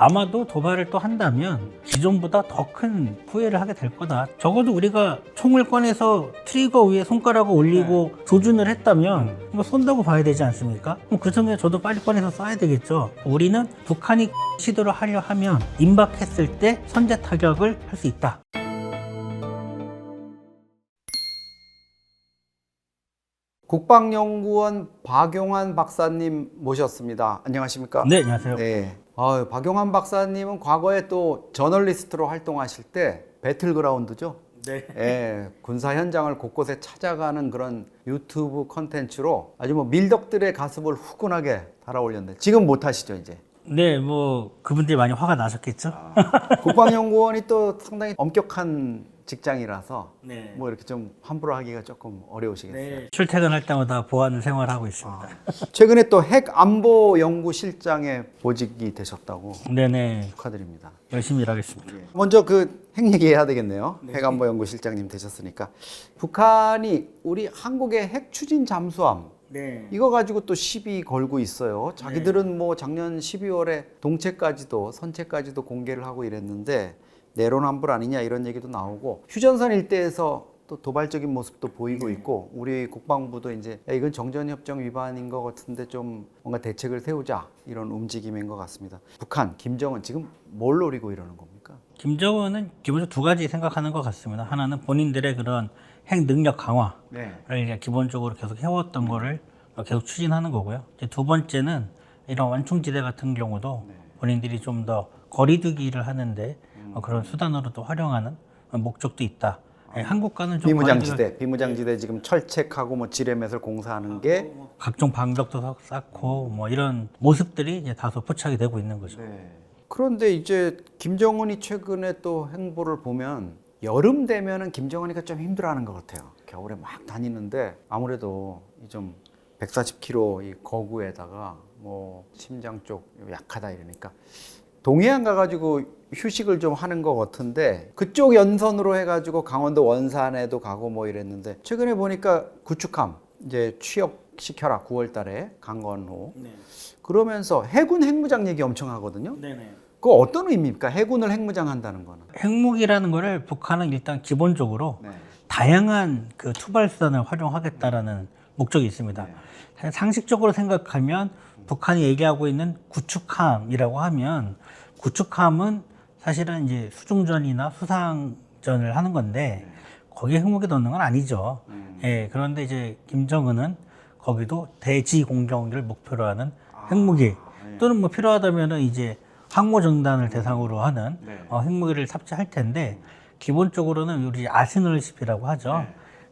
아마도 도발을 또 한다면 기존보다 더 큰 후회를 하게 될 거다. 적어도 우리가 총을 꺼내서 트리거 위에 손가락을 올리고 조준을 했다면 뭐 쏜다고 봐야 되지 않습니까? 그럼 그 중에 저도 빨리 꺼내서 쏴야 되겠죠. 우리는 북한이 시도를 하려 하면 임박했을 때 선제 타격을 할 수 있다. 국방연구원 박용환 박사님 모셨습니다. 안녕하십니까? 네, 안녕하세요. 네. 박용환 박사님은 과거에 또 저널리스트로 활동하실 때 배틀그라운드죠. 네. 예, 군사 현장을 곳곳에 찾아가는 그런 유튜브 컨텐츠로 아주 뭐 밀덕들의 가슴을 후끈하게 달아올렸는데 지금 못 하시죠 이제? 네, 뭐 그분들이 많이 화가 나셨겠죠. 국방연구원이 또 상당히 엄격한 직장이라서 네. 뭐 이렇게 좀 함부로 하기가 조금 어려우시겠어요. 네. 출퇴근할 때마다 보안 생활하고 있습니다. 최근에 또 핵 안보 연구실장에 보직이 되셨다고 네네. 축하드립니다. 열심히 일하겠습니다. 먼저 그 핵 얘기해야 되겠네요. 핵 안보 연구실장님 되셨으니까 북한이 우리 한국의 핵 추진 잠수함 네. 이거 가지고 또 시비 걸고 있어요. 자기들은 뭐 작년 12월에 동체까지도 선체까지도 공개를 하고 이랬는데 내로남불 아니냐 이런 얘기도 나오고 휴전선 일대에서 또 도발적인 모습도 보이고 있고 우리 국방부도 이제 야, 이건 정전협정 위반인 것 같은데 좀 뭔가 대책을 세우자 이런 움직임인 것 같습니다. 북한 김정은 지금 뭘 노리고 이러는 겁니까? 김정은은 기본적으로 두 가지 생각하는 것 같습니다. 하나는 본인들의 그런 핵 능력 강화를 이제 기본적으로 계속 해왔던 거를 계속 추진하는 거고요. 이제 두 번째는 이런 완충지대 같은 경우도 본인들이 좀 더 거리두기를 하는데 그런 수단으로도 활용하는 목적도 있다. 한국과는 좀 비무장지대 지금 철책하고 뭐 지뢰맷을 공사하는 게 각종 방벽도 쌓고 뭐 이런 모습들이 이제 다소 포착이 되고 있는 거죠. 그런데 이제 김정은이 최근에 또 행보를 보면 여름 되면은 김정은이가 좀 힘들어하는 것 같아요. 겨울에 막 다니는데 아무래도 좀 140km 이 거구에다가 뭐 심장 쪽 약하다 이러니까 동해안 가가지고 휴식을 좀 하는 것 같은데 그쪽 연선으로 해가지고 강원도 원산에도 가고 뭐 이랬는데 최근에 보니까 구축함 이제 취역시켜라 9월달에 강건호 그러면서 해군 핵무장 얘기 엄청 하거든요. 그거 어떤 의미입니까? 해군을 핵무장한다는 거는? 핵무기라는 거를 북한은 일단 기본적으로 다양한 그 투발 수단을 활용하겠다라는 목적이 있습니다. 상식적으로 생각하면 북한이 얘기하고 있는 구축함이라고 하면 구축함은 사실은 이제 수중전이나 수상전을 하는 건데 거기에 핵무기 넣는 건 아니죠. 예, 그런데 이제 김정은은 거기도 대지 공격을 목표로 하는 핵무기 또는 뭐 필요하다면은 이제 항모정단을 대상으로 하는 핵무기를 탑재할 텐데 기본적으로는 우리 아스널십이라고 하죠.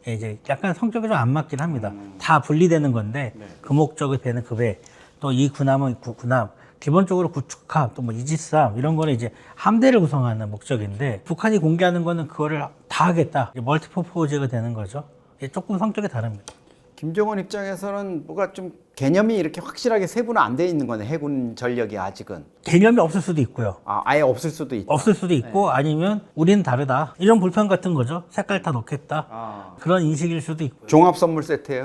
예, 이제 약간 성격이 좀 안 맞긴 합니다. 다 분리되는 건데 그 목적의 배는 그 배, 또 이 군함은 군함. 기본적으로 구축함, 또 뭐 이지스함 이런 거는 이제 함대를 구성하는 목적인데 북한이 공개하는 거는 그거를 다 하겠다. 멀티퍼포즈가 되는 거죠. 조금 성격이 다릅니다. 김정은 입장에서는 뭐가 좀 개념이 이렇게 확실하게 세분화 안 돼 있는 거네. 해군 전력이 아직은. 개념이 없을 수도 있고요. 아예 없을 수도 있다. 없을 수도 있고 아니면 우리는 다르다. 이런 불편 같은 거죠. 색깔 다 넣겠다. 그런 인식일 수도 있고요. 종합 선물 세트예요.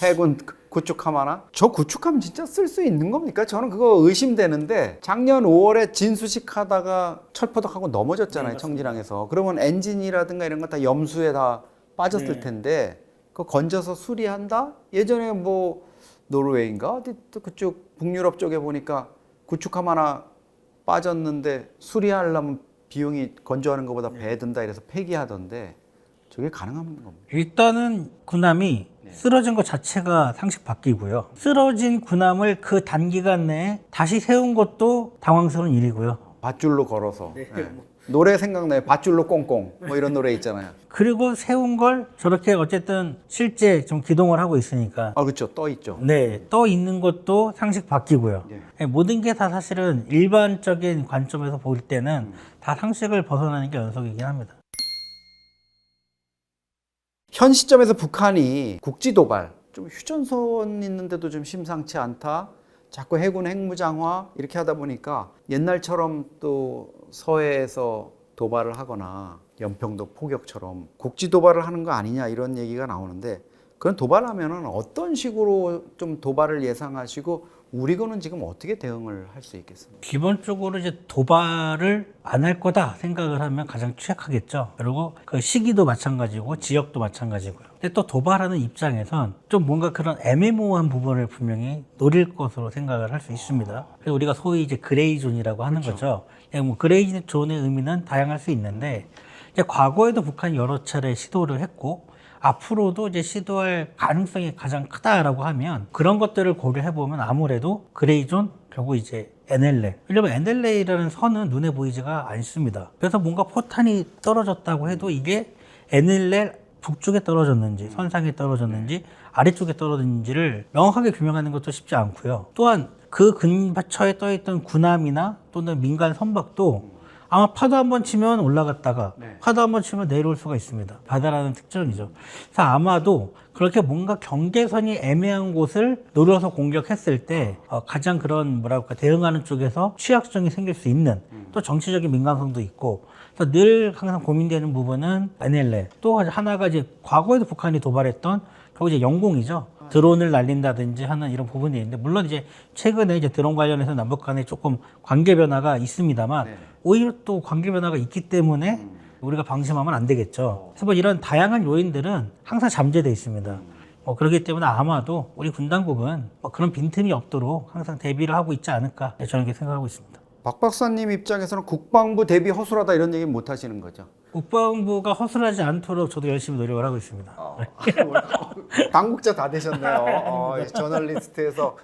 해군 구축함 하나? 저 구축함 진짜 쓸 수 있는 겁니까? 저는 그거 의심되는데 작년 5월에 진수식 하다가 철퍼덕하고 넘어졌잖아요. 청진항에서. 그러면 엔진이라든가 이런 거 다 염수에 다 빠졌을 텐데 그거 건져서 수리한다? 예전에 뭐 노르웨이인가? 어디 또 그쪽 북유럽 쪽에 보니까 구축함 하나 빠졌는데 수리하려면 비용이 건조하는 것보다 배 든다 이래서 폐기하던데 저게 가능한 겁니까? 일단은 군함이 쓰러진 것 자체가 상식 바뀌고요. 쓰러진 군함을 그 단기간 내에 다시 세운 것도 당황스러운 일이고요. 밧줄로 걸어서. 노래 생각나요. 밧줄로 꽁꽁. 뭐 이런 노래 있잖아요. 그리고 세운 걸 저렇게 어쨌든 실제 좀 기동을 하고 있으니까. 그렇죠. 떠 있죠. 네, 떠 있는 것도 상식 바뀌고요. 모든 게 다 사실은 일반적인 관점에서 볼 때는 다 상식을 벗어나는 게 연속이긴 합니다. 현 시점에서 북한이 국지 도발, 좀 휴전선 있는데도 좀 심상치 않다. 자꾸 해군 핵무장화 이렇게 하다 보니까 옛날처럼 또 서해에서 도발을 하거나 연평도 포격처럼 국지 도발을 하는 거 아니냐 이런 얘기가 나오는데 그런 도발하면은 어떤 식으로 좀 도발을 예상하시고 우리군은 지금 어떻게 대응을 할 수 있겠습니까? 기본적으로 이제 도발을 안 할 거다 생각을 하면 가장 취약하겠죠. 그리고 그 시기도 마찬가지고 지역도 마찬가지고요. 근데 또 도발하는 입장에선 좀 뭔가 그런 애매모호한 부분을 분명히 노릴 것으로 생각을 할 수 있습니다. 그래서 우리가 소위 이제 그레이 존이라고 하는 거죠. 뭐 그레이 존의 의미는 다양할 수 있는데 이제 과거에도 북한이 여러 차례 시도를 했고 앞으로도 이제 시도할 가능성이 가장 크다라고 하면 그런 것들을 고려해 보면 아무래도 그레이존 결국 이제 NLL. 왜냐면 NLL이라는 선은 눈에 보이지가 않습니다. 그래서 뭔가 포탄이 떨어졌다고 해도 이게 NLL 북쪽에 떨어졌는지 선상에 떨어졌는지 아래쪽에 떨어졌는지를 명확하게 규명하는 것도 쉽지 않고요. 또한 그 근처에 떠있던 군함이나 또는 민간 선박도 아마 파도 한번 치면 올라갔다가 파도 한번 치면 내려올 수가 있습니다. 바다라는 특징이죠. 그래서 아마도 그렇게 뭔가 경계선이 애매한 곳을 노려서 공격했을 때 가장 그런 뭐랄까 대응하는 쪽에서 취약성이 생길 수 있는 또 정치적인 민감성도 있고 그래서 늘 항상 고민되는 부분은 NLL 또 하나가 이제 과거에도 북한이 도발했던 결국 이제 영공이죠. 드론을 날린다든지 하는 이런 부분이 있는데 물론 이제 최근에 이제 드론 관련해서 남북 간에 조금 관계 변화가 있습니다만 오히려 또 관계 변화가 있기 때문에 우리가 방심하면 안 되겠죠. 그래서 뭐 이런 다양한 요인들은 항상 잠재되어 있습니다. 그렇기 때문에 아마도 우리 군 당국은 뭐 그런 빈틈이 없도록 항상 대비를 하고 있지 않을까 저는 그렇게 생각하고 있습니다. 박 박사님 입장에서는 국방부 대비 허술하다 이런 얘기 못 하시는 거죠? 국방부가 허술하지 않도록 저도 열심히 노력을 하고 있습니다. 당국자 다 되셨네요. 저널리스트에서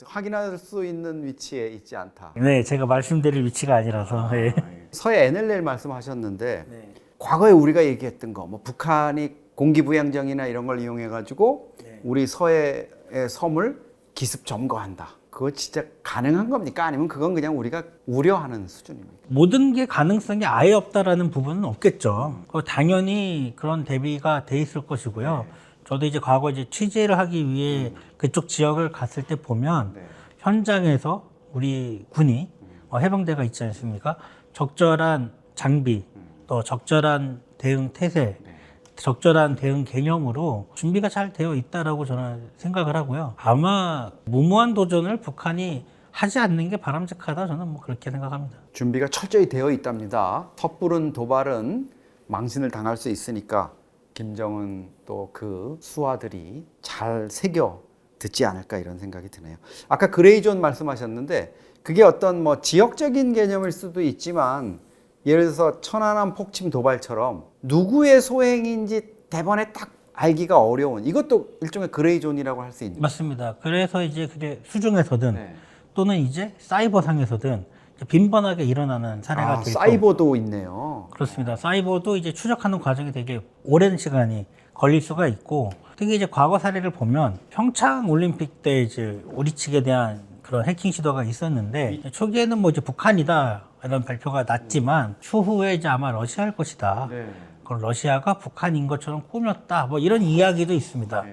확인할 수 있는 위치에 있지 않다. 네, 제가 말씀드릴 위치가 아니라서. 네. 서해 NLL 말씀하셨는데 과거에 우리가 얘기했던 거, 뭐 북한이 공기부양정이나 이런 걸 이용해 가지고 우리 서해의 섬을 기습 점거한다. 그거 진짜 가능한 겁니까? 아니면 그건 그냥 우리가 우려하는 수준입니까? 모든 게 가능성이 아예 없다라는 부분은 없겠죠. 당연히 그런 대비가 돼 있을 것이고요. 저도 이제 과거 이제 취재를 하기 위해 그쪽 지역을 갔을 때 보면 현장에서 우리 군이 해병대가 있지 않습니까? 적절한 장비, 또 적절한 대응 태세, 적절한 대응 개념으로 준비가 잘 되어 있다라고 저는 생각을 하고요. 아마 무모한 도전을 북한이 하지 않는 게 바람직하다 저는 뭐 그렇게 생각합니다. 준비가 철저히 되어 있답니다. 섣부른 도발은 망신을 당할 수 있으니까 김정은 또 그 수하들이 잘 새겨 듣지 않을까 이런 생각이 드네요. 아까 그레이존 말씀하셨는데 그게 어떤 뭐 지역적인 개념일 수도 있지만 예를 들어서 천안함 폭침 도발처럼 누구의 소행인지 대번에 딱 알기가 어려운 이것도 일종의 그레이존이라고 할 수 있는 맞습니다. 그래서 이제 그게 수중에서든 또는 이제 사이버상에서든 빈번하게 일어나는 사례가 되고 사이버도 있네요. 그렇습니다. 사이버도 이제 추적하는 과정이 되게 오랜 시간이 걸릴 수가 있고 특히 이제 과거 사례를 보면 평창 올림픽 때 이제 우리 측에 대한 그런 해킹 시도가 있었는데 초기에는 뭐 이제 북한이다 이런 발표가 났지만 추후에 이제 아마 러시아일 것이다. 그럼 러시아가 북한인 것처럼 꾸몄다. 뭐 이런 이야기도 있습니다.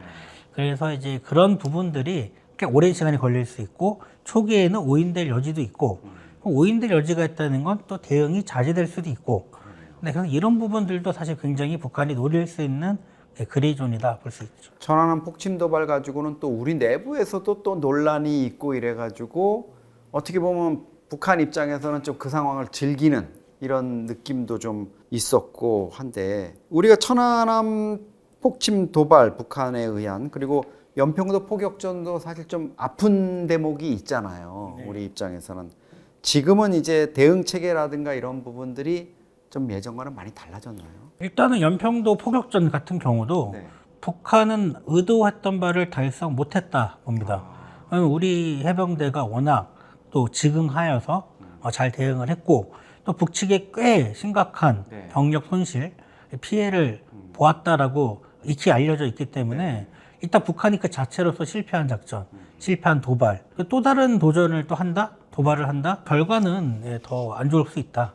그래서 이제 그런 부분들이 꽤 오랜 시간이 걸릴 수 있고 초기에는 오인될 여지도 있고 오인될 여지가 있다는 건 또 대응이 자제될 수도 있고 그래서 이런 부분들도 사실 굉장히 북한이 노릴 수 있는 그레이존이다 볼 수 있죠. 천안함 폭침 도발 가지고는 또 우리 내부에서도 또 논란이 있고 이래가지고 어떻게 보면 북한 입장에서는 좀 그 상황을 즐기는 이런 느낌도 좀 있었고 한데 우리가 천안함 폭침 도발 북한에 의한 그리고 연평도 포격전도 사실 좀 아픈 대목이 있잖아요. 우리 입장에서는 지금은 이제 대응 체계라든가 이런 부분들이 좀 예전과는 많이 달라졌나요? 일단은 연평도 포격전 같은 경우도 북한은 의도했던 바를 달성 못했다 봅니다. 우리 해병대가 워낙 또 즉응하여서 잘 대응을 했고 또 북측에 꽤 심각한 병력 손실, 피해를 보았다라고 익히 알려져 있기 때문에 일단 북한이 그 자체로서 실패한 작전, 실패한 도발, 또 다른 도전을 또 한다? 도발을 한다? 결과는 더 안 좋을 수 있다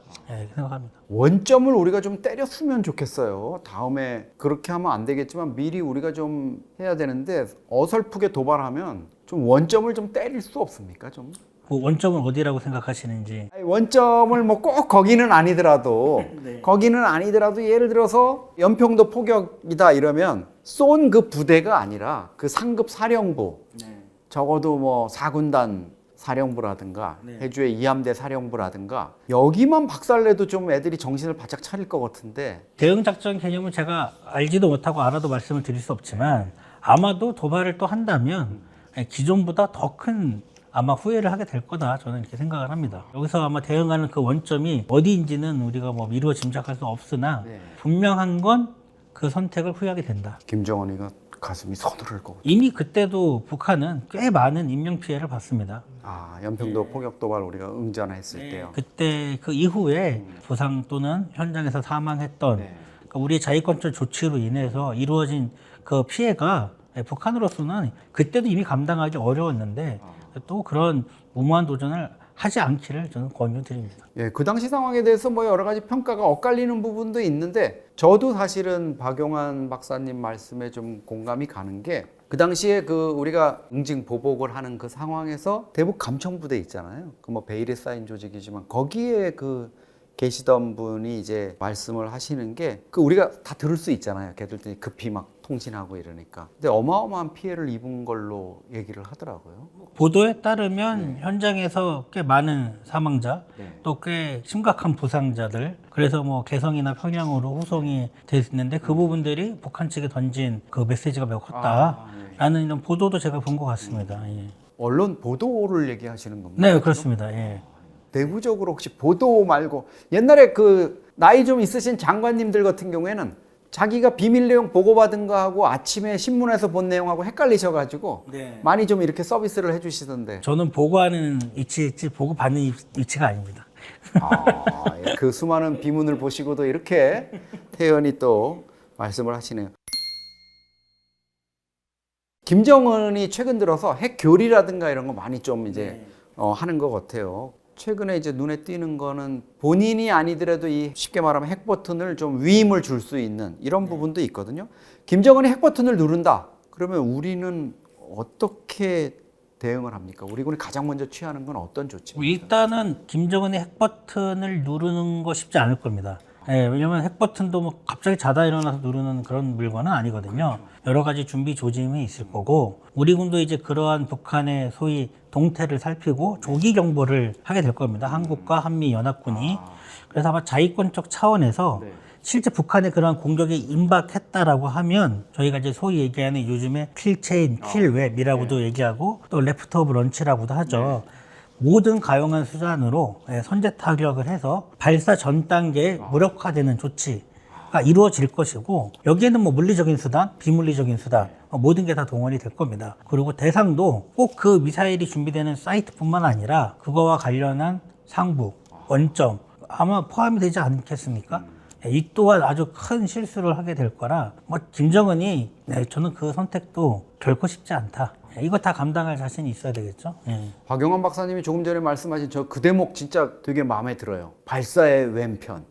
생각합니다. 원점을 우리가 좀 때렸으면 좋겠어요. 다음에 그렇게 하면 안 되겠지만 미리 우리가 좀 해야 되는데 어설프게 도발하면 좀 원점을 좀 때릴 수 없습니까? 좀 그 원점은 어디라고 생각하시는지. 원점을 뭐 꼭 거기는 아니더라도 거기는 아니더라도 예를 들어서 연평도 포격이다 이러면 쏜 그 부대가 아니라 그 상급 사령부 적어도 뭐 4군단 사령부라든가 네. 해주의 2함대 사령부라든가 여기만 박살내도 좀 애들이 정신을 바짝 차릴 것 같은데. 대응 작전 개념은 제가 알지도 못하고 알아도 말씀을 드릴 수 없지만 아마도 도발을 또 한다면 기존보다 더 큰 아마 후회를 하게 될 거다, 저는 이렇게 생각을 합니다. 여기서 아마 대응하는 그 원점이 어디인지는 우리가 뭐 미루어 짐작할 수 없으나 네. 분명한 건 그 선택을 후회하게 된다. 김정은이가 가슴이 서두를 거고. 이미 그때도 북한은 꽤 많은 인명 피해를 봤습니다. 아, 연평도 포격 도발 우리가 응전했을 때요. 그때 그 이후에 부상 또는 현장에서 사망했던 네. 그러니까 우리의 자위권적 조치로 인해서 이루어진 그 피해가 북한으로서는 그때도 이미 감당하기 어려웠는데 또 그런 무모한 도전을 하지 않기를 저는 권유드립니다. 예, 그 당시 상황에 대해서 뭐 여러 가지 평가가 엇갈리는 부분도 있는데 저도 사실은 박용환 박사님 말씀에 좀 공감이 가는 게 그 당시에 그 우리가 응징 보복을 하는 그 상황에서 대북 감청부대 있잖아요. 그 뭐 베일에 쌓인 조직이지만 거기에 그 계시던 분이 이제 말씀을 하시는 게 그 우리가 다 들을 수 있잖아요. 걔들도 급히 막 통신하고 이러니까. 근데 어마어마한 피해를 입은 걸로 얘기를 하더라고요. 보도에 따르면 현장에서 꽤 많은 사망자, 또 꽤 심각한 부상자들, 그래서 뭐 개성이나 평양으로 후송이 돼 있는데 그 부분들이 북한 측에 던진 그 메시지가 매우 컸다라는 이런 보도도 제가 본 것 같습니다. 예. 언론 보도를 얘기하시는 겁니다. 네, 그렇습니다. 예. 내부적으로 혹시 보도 말고 옛날에 그 나이 좀 있으신 장관님들 같은 경우에는 자기가 비밀 내용 보고받은 거하고 아침에 신문에서 본 내용하고 헷갈리셔가지고 많이 좀 이렇게 서비스를 해주시던데. 저는 보고하는 위치지 보고받는 위치가 아닙니다. 아, 예. 그 수많은 비문을 보시고도 이렇게 태연히 또 말씀을 하시네요. 김정은이 최근 들어서 핵 교리라든가 이런 거 많이 좀 이제 하는 것 같아요. 최근에 이제 눈에 띄는 거는 본인이 아니더라도 이 쉽게 말하면 핵 버튼을 좀 위임을 줄 수 있는 이런 부분도 있거든요. 김정은이 핵 버튼을 누른다. 그러면 우리는 어떻게 대응을 합니까? 우리군이 가장 먼저 취하는 건 어떤 조치입니까? 일단은 김정은의 핵 버튼을 누르는 거 쉽지 않을 겁니다. 예, 왜냐면 핵 버튼도 뭐 갑자기 자다 일어나서 누르는 그런 물건은 아니거든요. 여러 가지 준비 조짐이 있을 거고 우리 군도 이제 그러한 북한의 소위 동태를 살피고 조기 경보를 하게 될 겁니다. 한국과 한미 연합군이. 그래서 아마 자위권적 차원에서 실제 북한의 그러한 공격에 임박했다라고 하면 저희가 이제 소위 얘기하는 요즘에 킬체인, 킬웹이라고도 얘기하고 또 레프트 오브 런치라고도 하죠. 모든 가용한 수단으로 선제 타격을 해서 발사 전 단계에 무력화되는 조치가 이루어질 것이고 여기에는 뭐 물리적인 수단, 비물리적인 수단 모든 게 다 동원이 될 겁니다. 그리고 대상도 꼭 그 미사일이 준비되는 사이트뿐만 아니라 그거와 관련한 상부, 원점 아마 포함이 되지 않겠습니까? 이 또한 아주 큰 실수를 하게 될 거라 뭐 김정은이 저는 그 선택도 결코 쉽지 않다. 이거 다 감당할 자신이 있어야 되겠죠. 박용환 박사님이 조금 전에 말씀하신 저 그 대목 진짜 되게 마음에 들어요. 발사의 왼편.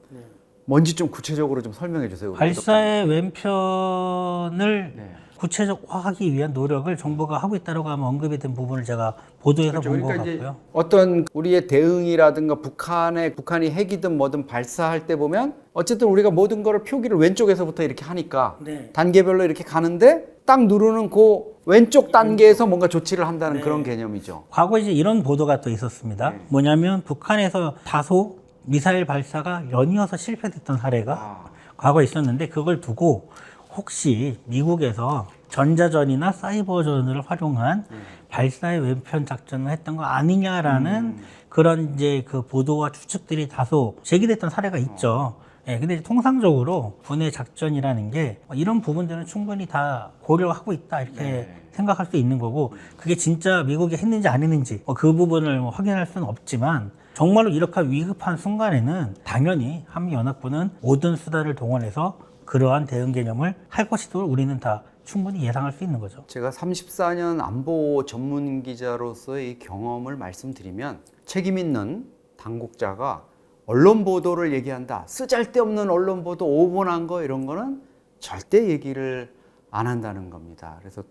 뭔지 좀 구체적으로 좀 설명해 주세요. 발사의 왼편을 구체적화하기 위한 노력을 정부가 하고 있다고 하면 언급이 된 부분을 제가 보도에서 본 것 같고요. 어떤 우리의 대응이라든가 북한이 핵이든 뭐든 발사할 때 보면 어쨌든 우리가 모든 거를 표기를 왼쪽에서부터 이렇게 하니까 단계별로 이렇게 가는데 딱 누르는 그 왼쪽 단계에서 뭔가 조치를 한다는 그런 개념이죠. 과거에 이제 이런 보도가 또 있었습니다. 뭐냐면 북한에서 다소 미사일 발사가 연이어서 실패됐던 사례가 과거에 있었는데 그걸 두고 혹시 미국에서 전자전이나 사이버전을 활용한 발사의 왼편 작전을 했던 거 아니냐라는 그런 이제 그 보도와 추측들이 다소 제기됐던 사례가 있죠. 근데 통상적으로 군의 작전이라는 게 이런 부분들은 충분히 다 고려하고 있다 이렇게 생각할 수 있는 거고 그게 진짜 미국이 했는지 안 했는지 그 부분을 확인할 수는 없지만 정말로 이렇게 위급한 순간에는 당연히 한미연합군은 모든 수단을 동원해서 그러한 대응 개념을 할 것이도록 우리는 다 충분히 예상할 수 있는 거죠. 제가 34년 안보 전문 기자로서의 경험을 말씀드리면 책임 있는 당국자가 언론 보도를 얘기한다. 쓰잘데없는 언론 보도 오분한 거 이런 거는 절대 얘기를 안 한다는 겁니다. 그래서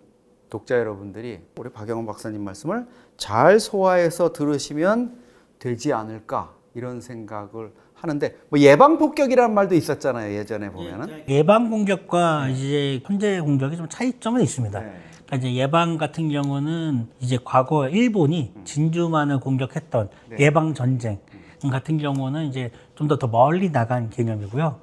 독자 여러분들이 우리 박영원 박사님 말씀을 잘 소화해서 들으시면 되지 않을까 이런 생각을 하는데 뭐 예방 폭격이라는 말도 있었잖아요. 예전에 보면은 예방 공격과 이제 현재 공격이 좀 차이점은 있습니다. 이제 예방 같은 경우는 이제 과거 일본이 진주만을 공격했던 예방 전쟁 같은 경우는 이제 좀 더 멀리 나간 개념이고요.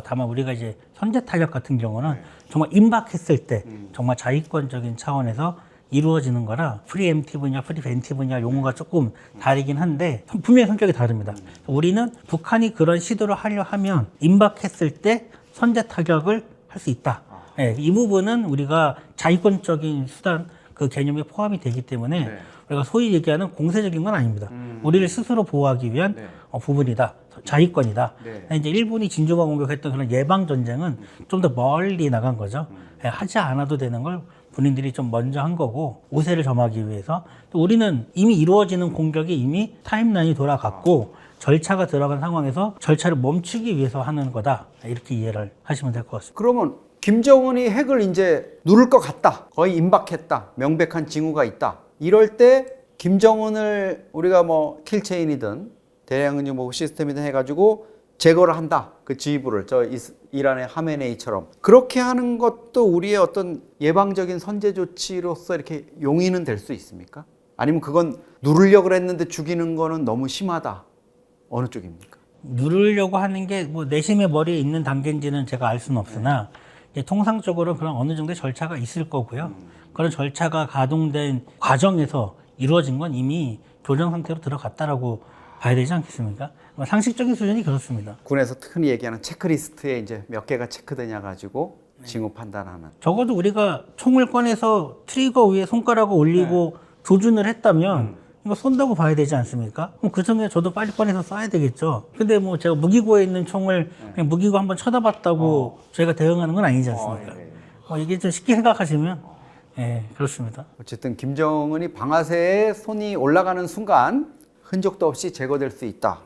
다만 우리가 이제 선제 타격 같은 경우는 정말 임박했을 때 정말 자위권적인 차원에서 이루어지는 거라 프리엠티브냐 프리벤티브냐 용어가 조금 다르긴 한데 분명히 성격이 다릅니다. 우리는 북한이 그런 시도를 하려 하면 임박했을 때 선제 타격을 할 수 있다. 네, 이 부분은 우리가 자위권적인 수단 그 개념에 포함이 되기 때문에 우리가 소위 얘기하는 공세적인 건 아닙니다. 우리를 스스로 보호하기 위한 부분이다. 자위권이다. 이제 일본이 진주만 공격했던 그런 예방 전쟁은 좀 더 멀리 나간 거죠. 하지 않아도 되는 걸 본인들이 좀 먼저 한 거고 우세를 점하기 위해서 또 우리는 이미 이루어지는 공격이 이미 타임라인이 돌아갔고 절차가 들어간 상황에서 절차를 멈추기 위해서 하는 거다. 이렇게 이해를 하시면 될 것 같습니다. 그러면 김정은이 핵을 이제 누를 것 같다. 거의 임박했다. 명백한 징후가 있다. 이럴 때 김정은을 우리가 뭐 킬체인이든 대량은유 뭐 시스템이든 해가지고 제거를 한다. 그 지휘부를 이란의 하메네이처럼 그렇게 하는 것도 우리의 어떤 예방적인 선제 조치로서 이렇게 용인은 될 수 있습니까? 아니면 그건 누르려고 했는데 죽이는 거는 너무 심하다. 어느 쪽입니까? 누르려고 하는 게 뭐 내심의 머리에 있는 단계인지는 제가 알 수는 없으나 통상적으로 그런 어느 정도의 절차가 있을 거고요. 그런 절차가 가동된 과정에서 이루어진 건 이미 교전 상태로 들어갔다라고 봐야 되지 않겠습니까? 상식적인 수준이 그렇습니다. 군에서 흔히 얘기하는 체크리스트에 이제 몇 개가 체크되냐 가지고 징후 판단하는. 적어도 우리가 총을 꺼내서 트리거 위에 손가락을 올리고 조준을 했다면 이거 쏜다고 봐야 되지 않습니까? 그럼 그 전에 저도 빨리 꺼내서 쏴야 되겠죠. 근데 뭐 제가 무기고에 있는 총을 그냥 무기고 한번 쳐다봤다고 저희가 대응하는 건 아니지 않습니까? 이게 좀 쉽게 생각하시면 그렇습니다. 어쨌든 김정은이 방아쇠에 손이 올라가는 순간 흔적도 없이 제거될 수 있다.